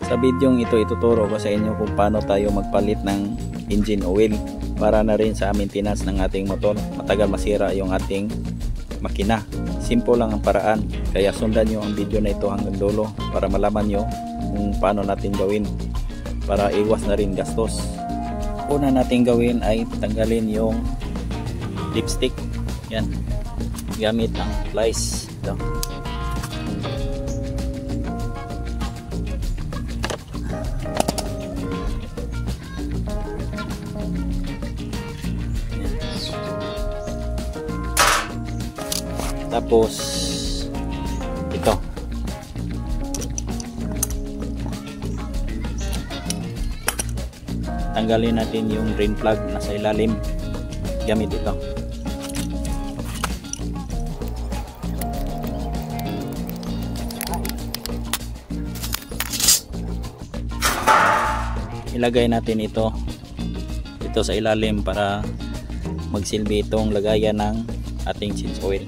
Sa bidyong ito, ituturo ko sa inyo kung paano tayo magpalit ng engine oil para na rin sa maintenance ng ating motor. Matagal masira yung ating makina. Simple lang ang paraan, kaya sundan nyo ang video na ito hanggang dulo para malaman nyo kung paano natin gawin para iwas na rin gastos. Una natin gawin ay tanggalin yung dipstick. Yan, gamit ang pliers. Ito. Tapos ito, tanggalin natin yung drain plug na sa ilalim gamit ito. Ilagay natin ito sa ilalim para magsilbi itong lagayan ng ating change oil.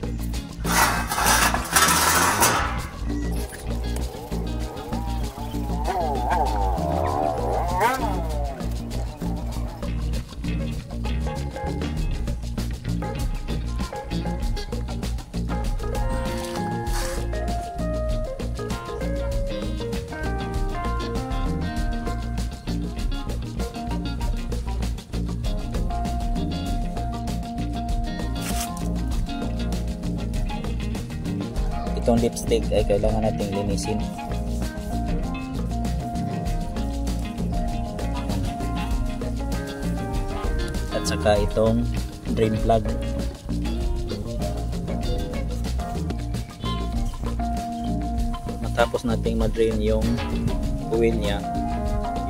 Itong lipstick ay kailangan nating linisin. At saka itong drain plug. Matapos nating ma-drain yung oil niya,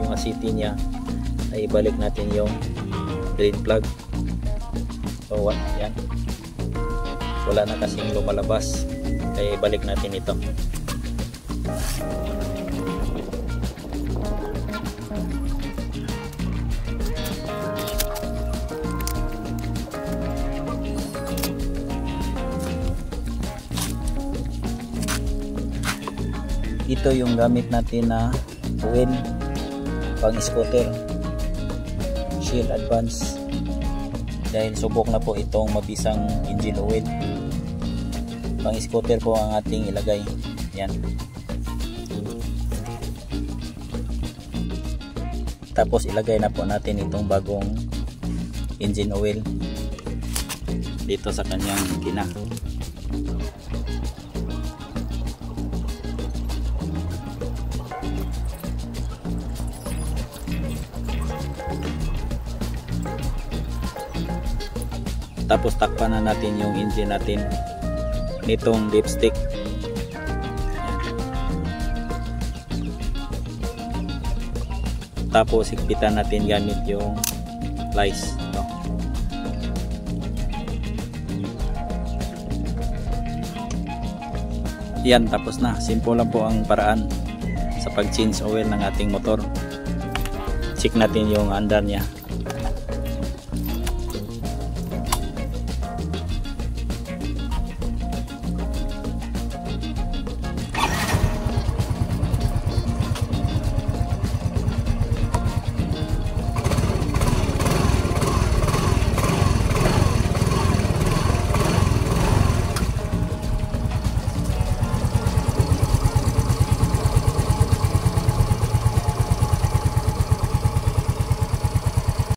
yung acidity niya, ay ibalik natin yung drain plug. So yan, wala na kasing lumalabas, kaya ibalik natin ito. Ito yung gamit natin na oil pang scooter, Shell Advance, dahil subok na po itong mabisang engine oil. Pang scooter po ang ating ilagay. Yan. Tapos ilagay na po natin itong bagong engine oil dito sa kanyang kina. Tapos takpan na natin yung engine natin nitong dipstick. Tapos higpitan natin gamit yung pliers. Yan, tapos na. Simple lang po ang paraan sa pag-change oil ng ating motor. Check natin yung andar niya.